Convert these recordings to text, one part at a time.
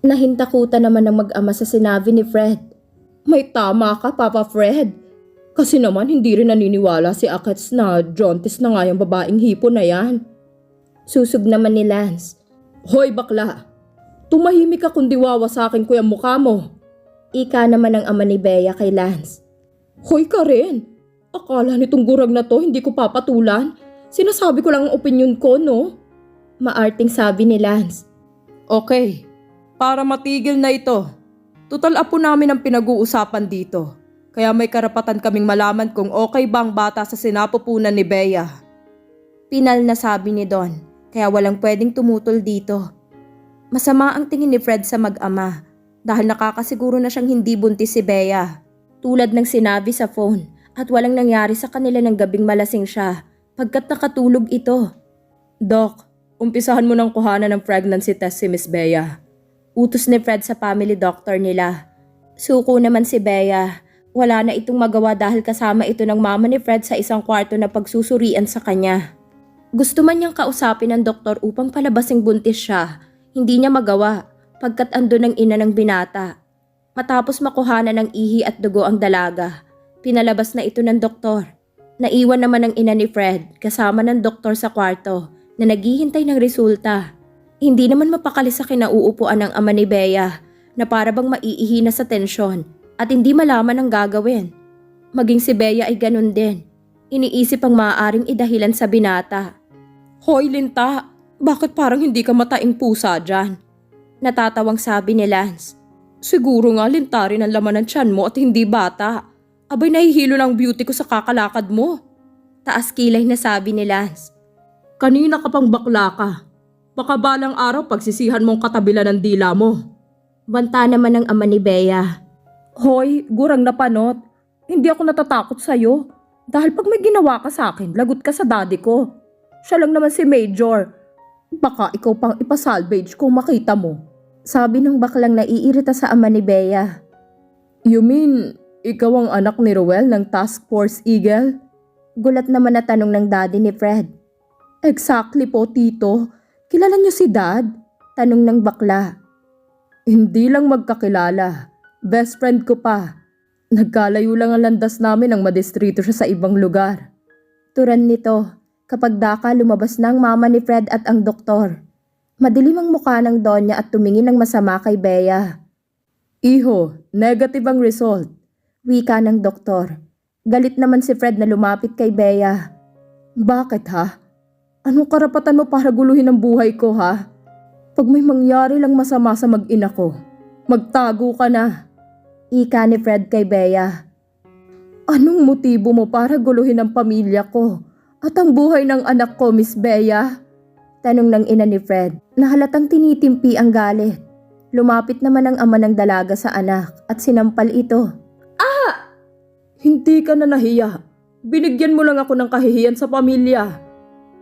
Nahintakutan naman ng mag-ama sa sinabi ni Fred. May tama ka, Papa Fred. Kasi naman hindi rin naniniwala si Akets na jaundice na nga yung babaeng hipo na yan. Susog naman ni Lance. Hoy bakla, tumahimik ka kundi wawasakin ko yung mukha mo. Ika naman ng ama ni Bea kay Lance. Hoy ka rin, akala nitong gurag na to hindi ko papatulan. Sinasabi ko lang ang opinyon ko, no? Maarting sabi ni Lance. Okay, para matigil na ito. Tutal apo namin ang pinag-uusapan dito. Kaya may karapatan kaming malaman kung okay ba ang bata sa sinapupunan ni Bea. Pinal na sabi ni Don, kaya walang pwedeng tumutol dito. Masama ang tingin ni Fred sa mag-ama dahil nakakasiguro na siyang hindi buntis si Bea. Tulad ng sinabi sa phone at walang nangyari sa kanila ng gabing malasing siya pagkat nakatulog ito. Doc, umpisahan mo ng kuhanan ng pregnancy test si Miss Bea. Utos ni Fred sa family doctor nila. Suko naman si Bea. Wala na itong magawa dahil kasama ito ng mama ni Fred sa isang kwarto na pagsusurian sa kanya. Gusto man niyang kausapin ng doktor upang palabasing buntis siya. Hindi niya magawa pagkat andun ang ina ng binata. Matapos makuhanan ng ihi at dugo ang dalaga, pinalabas na ito ng doktor. Naiwan naman ang ina ni Fred kasama ng doktor sa kwarto na naghihintay ng resulta. Hindi naman mapakali sa kinauupuan ng ama ni Bea na para bang maiihi na sa tensyon at hindi malaman ang gagawin. Maging si Bea ay ganun din. Iniisip ang maaaring idahilan sa binata. Hoy Linta, bakit parang hindi ka mataing pusa dyan? Natatawang sabi ni Lance. Siguro nga Linta rin ang laman ng tiyan mo at hindi bata. Abay nahihilo ng beauty ko sa kakalakad mo. Taas kilay na sabi ni Lance. Kanina ka pang bakla ka. Baka balang araw pagsisihan mong katabilan ng dila mo. Banta naman ng ama ni Bea. Hoy, gurang na panot. Hindi ako natatakot sa'yo. Dahil pag may ginawa ka sa akin, lagot ka sa daddy ko. Siya lang naman si Major. Baka ikaw pang ipasalvage kung makita mo. Sabi ng baklang naiirita sa ama ni Bea. You mean, ikaw ang anak ni Ruel ng Task Force Eagle? Gulat naman na tanong ng daddy ni Fred. Exactly po, Tito. Kilala niyo si Dad? Tanong ng bakla. Hindi lang magkakilala. Best friend ko pa. Nagkalayo lang ang landas namin nang madistrito siya sa ibang lugar. Turan nito, kapag daka lumabas na ang mama ni Fred at ang doktor. Madilim ang mukha ng Donya at tumingin ng masama kay Bea. Iho, negative ang result. Wika ng doktor. Galit naman si Fred na lumapit kay Bea. Bakit ha? Anong karapatan mo para guluhin ang buhay ko ha? Pag may mangyari lang masama sa mag-ina ko, magtago ka na. Ika ni Fred kay Bea. Anong motibo mo para guluhin ang pamilya ko at ang buhay ng anak ko, Miss Bea? Tanong ng ina ni Fred na halatang tinitimpi ang galit. Lumapit naman ang ama ng dalaga sa anak at sinampal ito. Ah! Hindi ka na nahiya. Binigyan mo lang ako ng kahihiyan sa pamilya.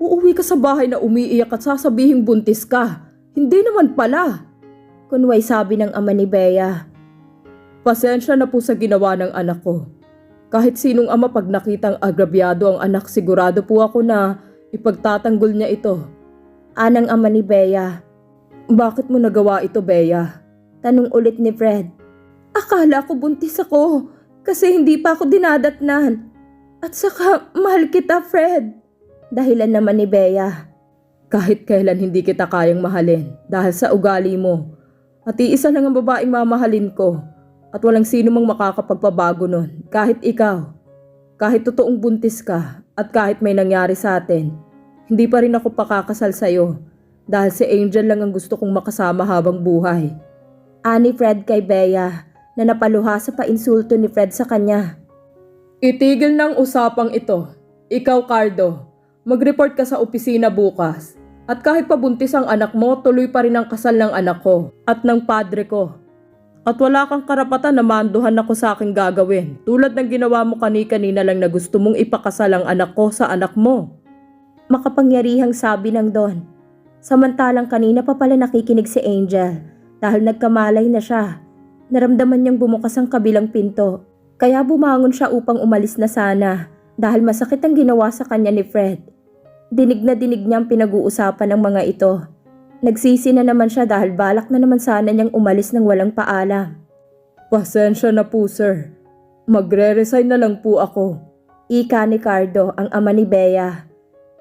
Uuwi ka sa bahay na umiiyak at sasabihing buntis ka. Hindi naman pala. Kunway sabi ng ama ni Bea. Pasensya na po sa ginawa ng anak ko. Kahit sinong ama pag nakitang agrabyado ang anak, sigurado po ako na ipagtatanggol niya ito. Anang ama ni Bea. Bakit mo nagawa ito, Bea? Tanong ulit ni Fred. Akala ko buntis ako kasi hindi pa ako dinadatnan. At saka mahal kita, Fred. Dahilan naman ni Bea. Kahit kailan hindi kita kayang mahalin dahil sa ugali mo. At iisa lang ang babaeng mamahalin ko. At walang sino mang makakapagpabago nun, kahit ikaw. Kahit totoong buntis ka at kahit may nangyari sa atin, hindi pa rin ako pakakasal sa'yo dahil si Angel lang ang gusto kong makasama habang buhay. Ani Fred kay Bea na napaluha sa painsulto ni Fred sa kanya. Itigil ng usapang ito. Ikaw, Cardo, mag-report ka sa opisina bukas. At kahit pabuntis ang anak mo, tuloy pa rin ang kasal ng anak ko at ng padre ko. At wala kang karapatan na manduhan ako sa aking gagawin tulad ng ginawa mo kanina lang na gusto mong ipakasal ang anak ko sa anak mo. Makapangyarihang sabi ng Don. Samantalang kanina pa pala nakikinig si Angel dahil nagkamalay na siya. Naramdaman niyang bumukas ang kabilang pinto kaya bumangon siya upang umalis na sana dahil masakit ang ginawa sa kanya ni Fred. Dinig na dinig niya ang pinag-uusapan ng mga ito. Nagsisi na naman siya dahil balak na naman sana niyang umalis ng walang paalam. Pasensya na po sir. Magre-resign na lang po ako. Ika ni Cardo, ang ama ni Bea.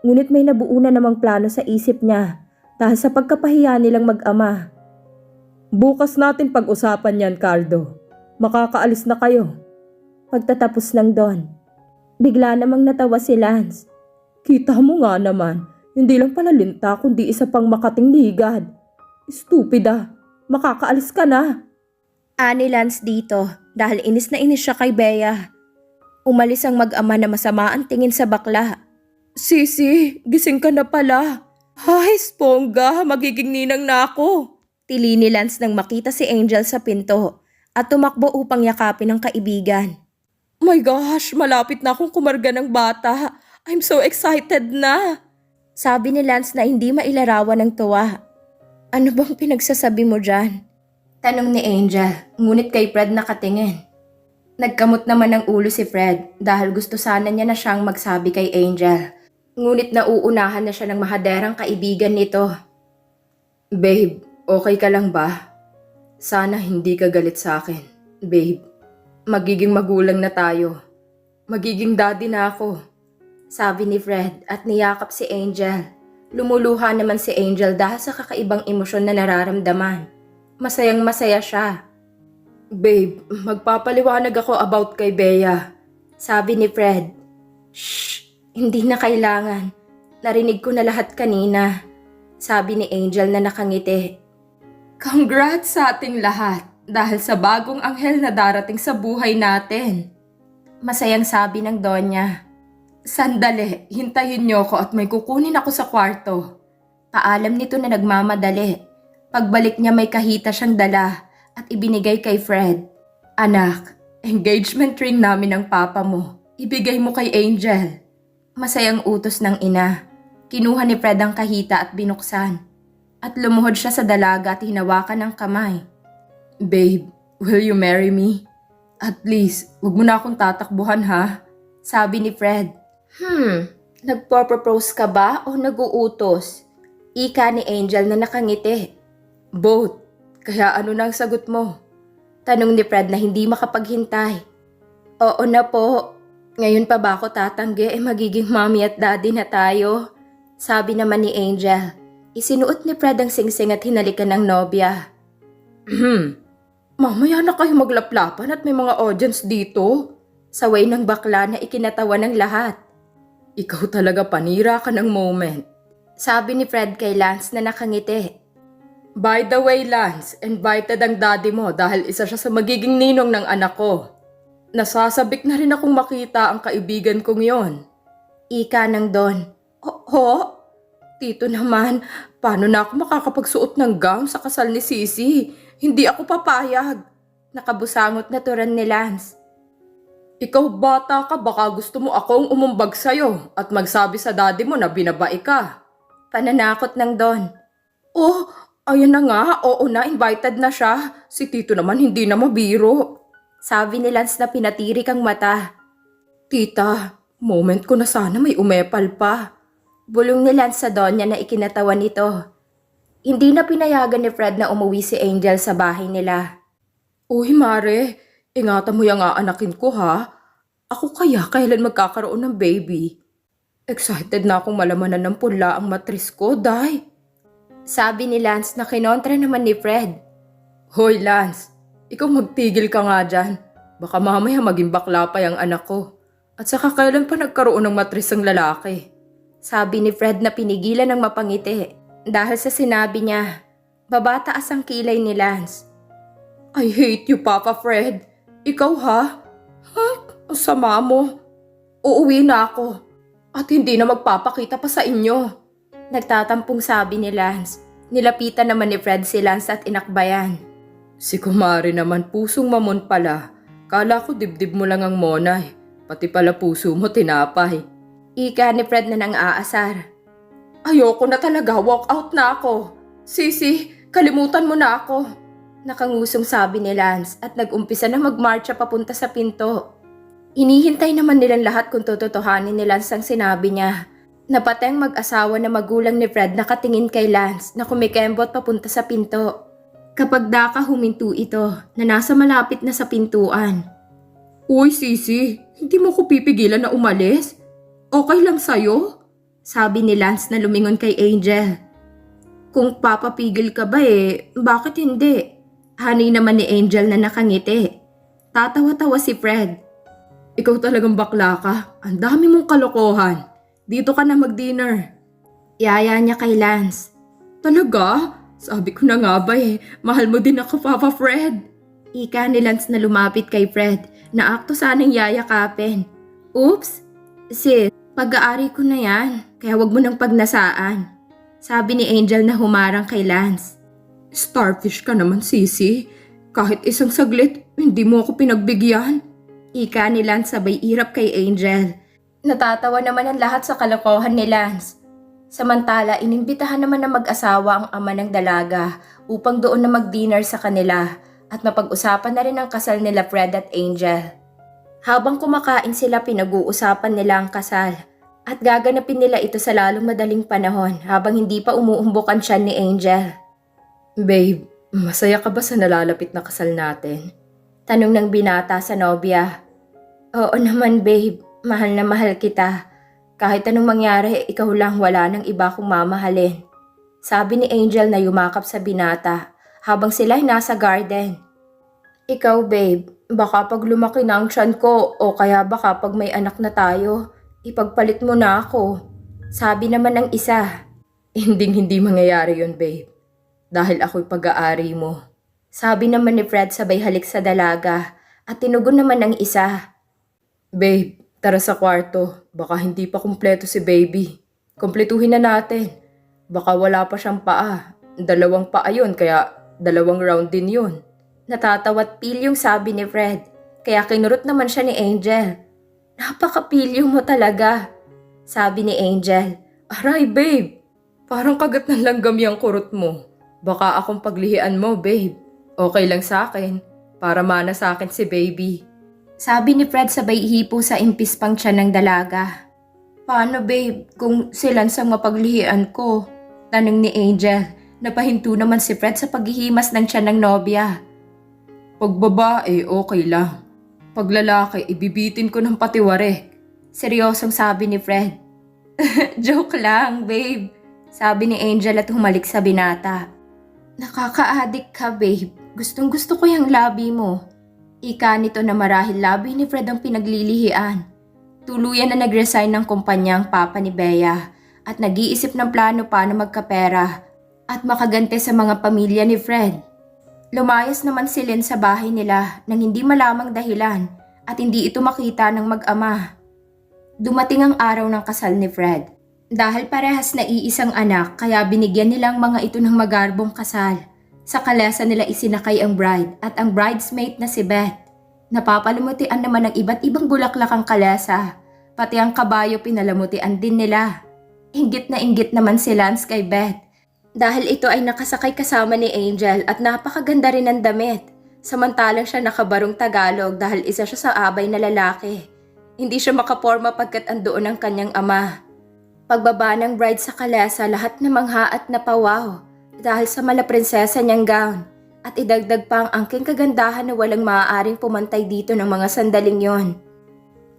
Ngunit may nabuo na namang plano sa isip niya dahil sa pagkapahiya nilang mag-ama. Bukas natin pag-usapan yan, Cardo. Makakaalis na kayo. Pagtatapos lang doon, bigla namang natawa si Lance. Kita mo nga naman, hindi lang pala linta kundi isa pang makating ligad. Stupida, makakaalis ka na. Ani Lance dito dahil inis na inis siya kay Bea. Umalis ang mag-ama na masama ang tingin sa bakla. Sisi, gising ka na pala. Hay, spongga, magiging ninang na ako. Tili ni Lance nang makita si Angel sa pinto at tumakbo upang yakapin ang kaibigan. My gosh, malapit na akong kumarga ng bata. I'm so excited na. Sabi ni Lance na hindi mailarawan ng tuwa. Ano bang pinagsasabi mo dyan? Tanong ni Angel, ngunit kay Fred nakatingin. Nagkamot naman ng ulo si Fred dahil gusto sana niya na siyang magsabi kay Angel. Ngunit nauunahan na siya ng mahaderang kaibigan nito. Babe, okay ka lang ba? Sana hindi ka galit sa akin, babe. Magiging magulang na tayo. Magiging daddy na ako. Sabi ni Fred at niyakap si Angel. Lumuluha naman si Angel dahil sa kakaibang emosyon na nararamdaman. Masayang masaya siya. Babe, magpapaliwanag ako about kay Bea. Sabi ni Fred. Shh, hindi na kailangan. Narinig ko na lahat kanina. Sabi ni Angel na nakangiti. Congrats sa ating lahat dahil sa bagong anghel na darating sa buhay natin. Masayang sabi ng Donya. Sandali, hintayin niyo ko at may kukunin ako sa kwarto. Paalam nito na nagmamadali. Pagbalik niya may kahita siyang dala at ibinigay kay Fred. Anak, engagement ring namin ng papa mo. Ibigay mo kay Angel. Masayang utos ng ina. Kinuha ni Fred ang kahita at binuksan. At lumuhod siya sa dalaga at hinawakan ng kamay. Babe, will you marry me? At least, wag mo na akong tatakbuhan ha? Sabi ni Fred. Nagpo-propose ka ba o nag-uutos? Ika ni Angel na nakangiti. Both. Kaya ano na ang sagot mo? Tanong ni Fred na hindi makapaghintay. Oo na po. Ngayon pa ba ako tatanggi magiging mommy at daddy na tayo? Sabi naman ni Angel. Isinuot ni Fred ang singsing at hinalikan ng nobya. Mamaya na kayo maglaplapan at may mga audience dito. Saway ng bakla na ikinatawa ng lahat. Ikaw talaga panira ka ng moment. Sabi ni Fred kay Lance na nakangiti. By the way Lance, invited ang daddy mo dahil isa siya sa magiging ninong ng anak ko. Nasasabik na rin akong makita ang kaibigan kong yon. Ika ng Don. Ho? Tito naman, paano na ako makakapagsuot ng gown sa kasal ni Sisi? Hindi ako papayag. Nakabusangot na turan ni Lance. Ikaw bata ka, baka gusto mo akong umumbag sa'yo at magsabi sa daddy mo na binabae ka. Pananakot ng Don. Oh, ayun na nga, oo na, invited na siya. Si Tito naman hindi na mabiro. Sabi ni Lance na pinatirik ang mata. Tita, moment ko na sana may umepal pa. Bulong ni Lance sa Donya na ikinatawa nito. Hindi na pinayagan ni Fred na umuwi si Angel sa bahay nila. Uy Mare, ingatan mo yung aanakin ko ha. Ako kaya kailan magkakaroon ng baby? Excited na akong malamanan ng pula ang matris ko, day. Sabi ni Lance na kinontra naman ni Fred. Hoy Lance, ikaw magtigil ka nga dyan. Baka mamaya maging bakla pa yung anak ko. At saka kailan pa nagkaroon ng matris ang lalaki? Sabi ni Fred na pinigilan ng mapangiti dahil sa sinabi niya. Babataas ang kilay ni Lance. I hate you, Papa Fred. Ikaw ha? Ang sama mo. Uuwi na ako. At hindi na magpapakita pa sa inyo. Nagtatampong sabi ni Lance. Nilapitan naman ni Fred si Lance at inakbayan. Si Kumari naman pusong mamon pala. Kala ko dibdib mo lang ang monay. Pati pala puso mo tinapay. Ika ni Fred na nang aasar. Ayoko na talaga, walk out na ako. Sisi, kalimutan mo na ako. Nakangusong sabi ni Lance at nag-umpisa na magmarcha papunta sa pinto. Inihintay naman nilang lahat kung tototohanin ni Lance ang sinabi niya. Napatay ang mag-asawa na magulang ni Fred nakatingin kay Lance na kumikembot papunta sa pinto. Kapag daka huminto ito na nasa malapit na sa pintuan. Uy Sisi, hindi mo ko pipigilan na umalis? Okay lang sa'yo? Sabi ni Lance na lumingon kay Angel. Kung papapigil ka ba bakit hindi? Hani naman ni Angel na nakangiti. Tatawa-tawa si Fred. Ikaw talagang bakla ka. Ang dami mong kalokohan. Dito ka na mag-dinner. Yaya niya kay Lance. Talaga? Sabi ko na nga ba mahal mo din ako, Papa Fred. Ika ni Lance na lumapit kay Fred na akto sanang yayakapin. Oops, sis, pag-aari ko na yan, kaya wag mo nang pagnasaan. Sabi ni Angel na humarang kay Lance. Starfish ka naman, Sisi. Kahit isang saglit, hindi mo ako pinagbigyan. Ika ni Lance sabay irap kay Angel. Natatawa naman ang lahat sa kalokohan ni Lance. Samantala, inimbitahan naman ng mag-asawa ang ama ng dalaga upang doon na mag-dinner sa kanila at mapag-usapan na rin ang kasal nila Fred at Angel. Habang kumakain sila, pinag-uusapan nila ang kasal at gaganapin nila ito sa lalong madaling panahon habang hindi pa umuumbok ang tiyan ni Angel. Babe, masaya ka ba sa nalalapit na kasal natin? Tanong ng binata sa nobya. Oo naman babe, mahal na mahal kita. Kahit anong mangyari, ikaw lang, wala nang iba kong mamahalin. Sabi ni Angel na yumakap sa binata habang sila ay nasa garden. Ikaw babe, baka pag lumaki na ang tiyan ko o kaya baka pag may anak na tayo, ipagpalit mo na ako. Sabi naman ng isa. Hindi mangyayari yun babe. Dahil ako'y pag-aari mo. Sabi naman ni Fred sabay halik sa dalaga at tinugon naman ng isa. Babe, tara sa kwarto. Baka hindi pa kumpleto si baby. Kumpletuhin na natin. Baka wala pa siyang paa. 2 paa yun, kaya 2 round din yun. Natatawa't pilyong sabi ni Fred. Kaya kinurot naman siya ni Angel. Napaka-pilyo mo talaga. Sabi ni Angel. Aray babe, parang kagat ng langgam yung kurot mo. Baka akong paglihian mo babe. Okay lang sa akin. Para mana sa akin si baby. Sabi ni Fred sabay hipo sa impis pang tiyan ng dalaga. Paano babe kung si Lance ang mapaglihian ko? Tanong ni Angel. Napahinto naman si Fred sa paghihimas ng tiyan ng nobya. Pag babae, okay lang. Pag lalaki, ibibitin ko ng patiwarek. Seryosong sabi ni Fred. Joke lang babe. Sabi ni Angel at humalik sa binata. Nakaka-addict ka babe. Gustong gusto ko yung labi mo. Ika nito na marahil labi ni Fred ang pinaglilihian. Tuluyan na nag-resign ng kumpanya ang papa ni Bea at nag-iisip ng plano paano magkapera at makagante sa mga pamilya ni Fred. Lumayas naman si Lynn sa bahay nila nang hindi malamang dahilan at hindi ito makita ng mag-ama. Dumating ang araw ng kasal ni Fred. Dahil parehas na iisang anak kaya binigyan nilang mga ito ng magarbong kasal. Sa kalesa nila isinakay ang bride at ang bridesmaid na si Beth. Napapalamutian naman ng iba't ibang bulaklak ang kalesa. Pati ang kabayo pinalamutian din nila. Inggit na inggit naman si Lance kay Beth. Dahil ito ay nakasakay kasama ni Angel at napakaganda rin ng damit. Samantalang siya nakabarong Tagalog dahil isa siya sa abay na lalaki. Hindi siya makaporma pagkat andoon ang kanyang ama. Pagbaba ng bride sa kalesa, lahat na mangha at napawaw. Dahil sa mala prinsesa niyang gown at idagdag pa ang angking kagandahan na walang maaaring pumantay dito ng mga sandaling yon.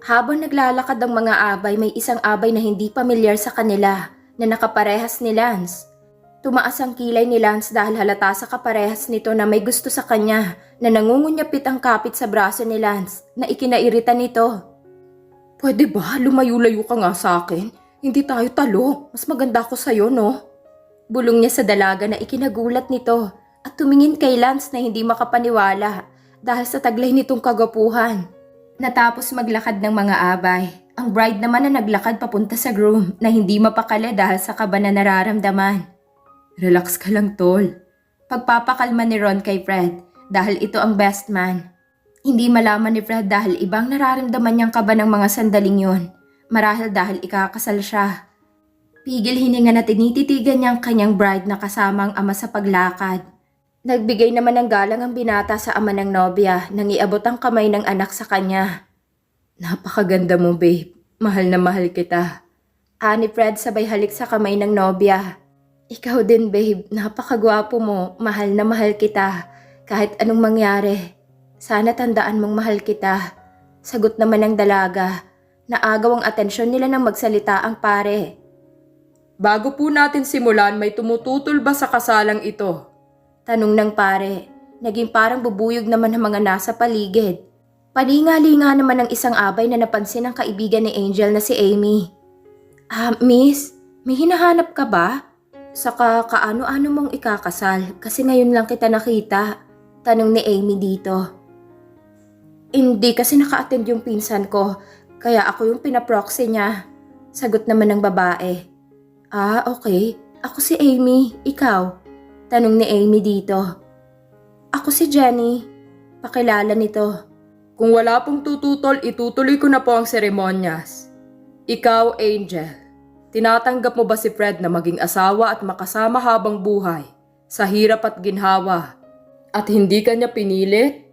Habang naglalakad ang mga abay, may isang abay na hindi pamilyar sa kanila na nakaparehas ni Lance. Tumaas ang kilay ni Lance dahil halata sa kaparehas nito na may gusto sa kanya na nangungunyapit ang kapit sa braso ni Lance na ikinairita nito. Pwede ba lumayo-layo ka nga sa akin? Hindi tayo talo. Mas maganda ko sa'yo, no? Bulong niya sa dalaga na ikinagulat nito at tumingin kay Lance na hindi makapaniwala dahil sa taglay nitong kagapuhan. Natapos maglakad ng mga abay, ang bride naman na naglakad papunta sa groom na hindi mapakali dahil sa kaba na nararamdaman. Relax ka lang tol. Pagpapakalma ni Ron kay Fred dahil ito ang best man. Hindi malaman ni Fred dahil ibang nararamdaman niyang kaba ng mga sandaling yon. Marahil dahil ikakasal siya. Pigil hininga na tinititigan niya ang kanyang bride na kasama ang ama sa paglakad. Nagbigay naman ng galang ang binata sa ama ng nobya nang iabot ang kamay ng anak sa kanya. Napakaganda mo babe, mahal na mahal kita. Ani Fred sabay halik sa kamay ng nobya. Ikaw din babe, napakagwapo mo, mahal na mahal kita. Kahit anong mangyari, sana tandaan mong mahal kita. Sagot naman ng dalaga. Naagaw ang atensyon nila nang magsalita ang pare. Bago po natin simulan, may tumututol ba sa kasalang ito? Tanong ng pare. Naging parang bubuyog naman ang mga nasa paligid. Palinga-linga naman ang isang abay na napansin ng kaibigan ni Angel na si Amy. Miss, may hinahanap ka ba? Saka kaano-ano mong ikakasal kasi ngayon lang kita nakita. Tanong ni Amy dito. Hindi kasi naka-attend yung pinsan ko, kaya ako yung pinaproxy niya. Sagot naman ng babae. Okay. Ako si Amy, ikaw? Tanong ni Amy dito. Ako si Jenny. Pakilala nito. Kung wala pong tututol, itutuloy ko na po ang seremonyas. Ikaw, Angel. Tinatanggap mo ba si Fred na maging asawa at makasama habang buhay, sa hirap at ginhawa? At hindi ka niya pinilit?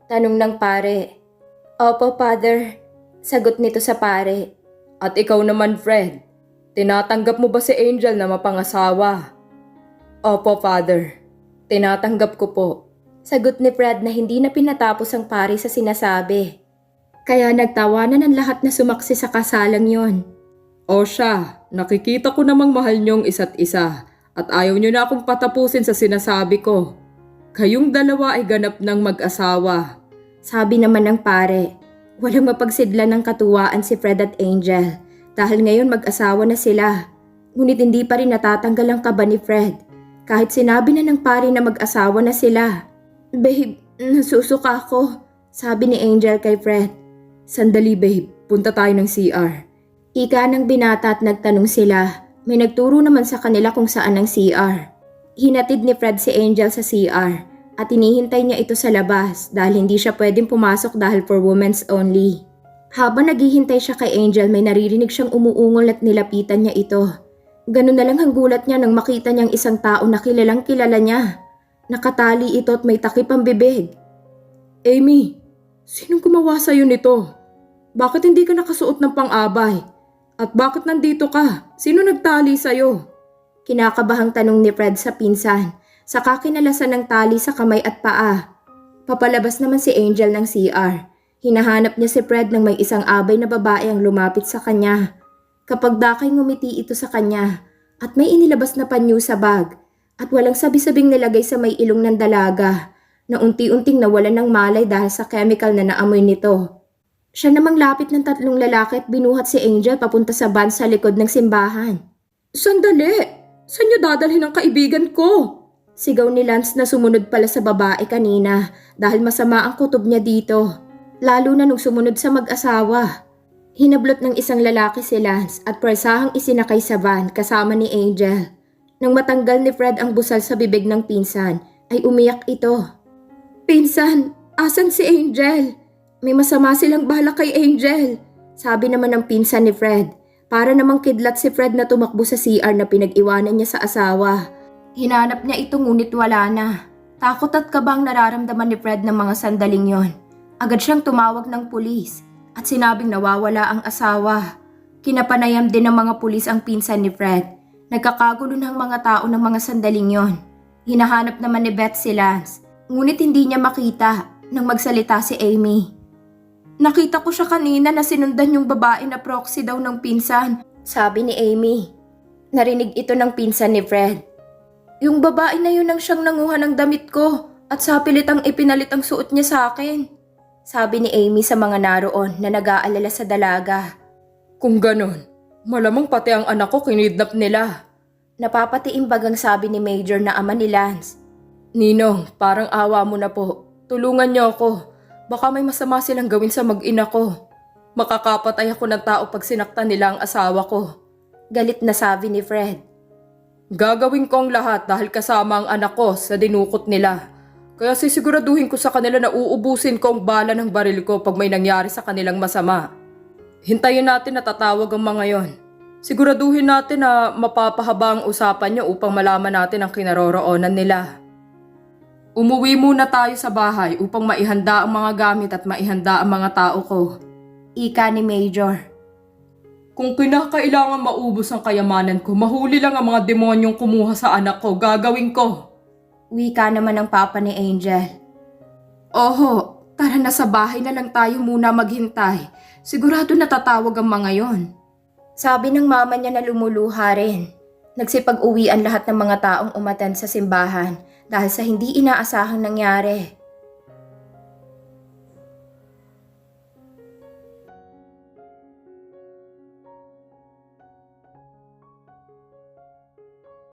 Tanong ng pare. Opo, father. Sagot nito sa pare. At ikaw naman, Fred. Tinatanggap mo ba si Angel na mapangasawa? Opo, father. Tinatanggap ko po. Sagot ni Fred na hindi na pinatapos ang pare sa sinasabi. Kaya nagtawanan ang lahat na sumaksi sa kasalang yon. O siya, nakikita ko namang mahal niyong isa't isa at ayaw niyo na akong patapusin sa sinasabi ko. Kayong dalawa ay ganap ng mag-asawa. Sabi naman ng pare, walang mapagsidlan ng katuwaan si Fred at Angel dahil ngayon mag-asawa na sila. Ngunit hindi pa rin natatanggal ang kaba ni Fred kahit sinabi na ng pare na mag-asawa na sila. Babe, nasusuka ako, sabi ni Angel kay Fred. Sandali babe, punta tayo ng CR. Ika ng binata at nagtanong sila. May nagturo naman sa kanila kung saan ang CR. Hinatid ni Fred si Angel sa CR at inihintay niya ito sa labas dahil hindi siya pwedeng pumasok dahil for women's only. Habang naghihintay siya kay Angel, may naririnig siyang umuungol at nilapitan niya ito. Ganun na lang ang gulat niya nang makita niyang isang tao na kilalang kilala niya. Nakatali ito at may takip ang bibig. Amy, sinong gumawa sa'yo nito? Bakit hindi ka nakasuot ng pang-abay? At bakit nandito ka? Sino nagtali sa'yo? Kinakabahang tanong ni Fred sa pinsan, saka kinalasan ng tali sa kamay at paa. Papalabas naman si Angel ng CR. Hinahanap niya si Fred nang may isang abay na babae ang lumapit sa kanya. Kapag dakay ngumiti ito sa kanya at may inilabas na panyo sa bag at walang sabi-sabing nilagay sa may ilong ng dalaga na unti-unting nawalan ng malay dahil sa chemical na naamoy nito. Siya namang lapit ng 3 lalaki at binuhat si Angel papunta sa van sa likod ng simbahan. Sandali! Saan niyo dadalhin ang kaibigan ko? Sigaw ni Lance na sumunod pala sa babae kanina dahil masama ang kutob niya dito. Lalo na nung sumunod sa mag-asawa. Hinablot ng isang lalaki si Lance at presahang isinakay sa van kasama ni Angel. Nang matanggal ni Fred ang busal sa bibig ng pinsan, ay umiyak ito. Pinsan, asan si Angel? May masama silang balak kay Angel, sabi naman ng pinsan ni Fred. Para namang kidlat si Fred na tumakbo sa CR na pinag-iwanan niya sa asawa. Hinanap niya ito ngunit wala na. Takot at kabang nararamdaman ni Fred ng mga sandaling yon. Agad siyang tumawag ng pulis at sinabing nawawala ang asawa. Kinapanayam din ng mga pulis ang pinsan ni Fred. Nagkakagulo ng mga tao ng mga sandaling yon. Hinahanap naman ni Beth si Lance, ngunit hindi niya makita nang magsalita si Amy. Nakita ko siya kanina na sinundan yung babae na proxy daw ng pinsan, sabi ni Amy. Narinig ito ng pinsan ni Fred. Yung babae na yun ang siyang nanguha ng damit ko at sa pilit ang ipinalit ang suot niya sa akin, sabi ni Amy sa mga naroon na nag-aalala sa dalaga. Kung ganon, malamang pati ang anak ko kinidnap nila. Napapatiimbagang sabi ni Major na ama ni Lance. Ninong, parang awa mo na po. Tulungan niyo ako. Baka may masama silang gawin sa mag-ina ko. Makakapatay ako ng tao pag sinaktan nila ang asawa ko. Galit na sabi ni Fred. Gagawin ko ang lahat dahil kasama ang anak ko sa dinukot nila. Kaya sisiguraduhin ko sa kanila na uubusin ko ang bala ng baril ko pag may nangyari sa kanilang masama. Hintayin natin na tatawag ang mga yon. Siguraduhin natin na mapapahaba ang usapan niyo upang malaman natin ang kinaroroonan nila. Umuwi muna tayo sa bahay upang maihanda ang mga gamit at maihanda ang mga tao ko. Ika ni Major. Kung kinakailangan maubos ang kayamanan ko, mahuli lang ang mga demonyong kumuha sa anak ko, gagawin ko. Wika naman ng papa ni Angel. Oho, tara na sa bahay na lang tayo muna maghintay. Sigurado natatawag ang mga yon. Sabi ng mama niya na lumuluha rin. Nagsipag-uwian lahat ng mga taong umattend sa simbahan dahil sa hindi inaasahang nangyari.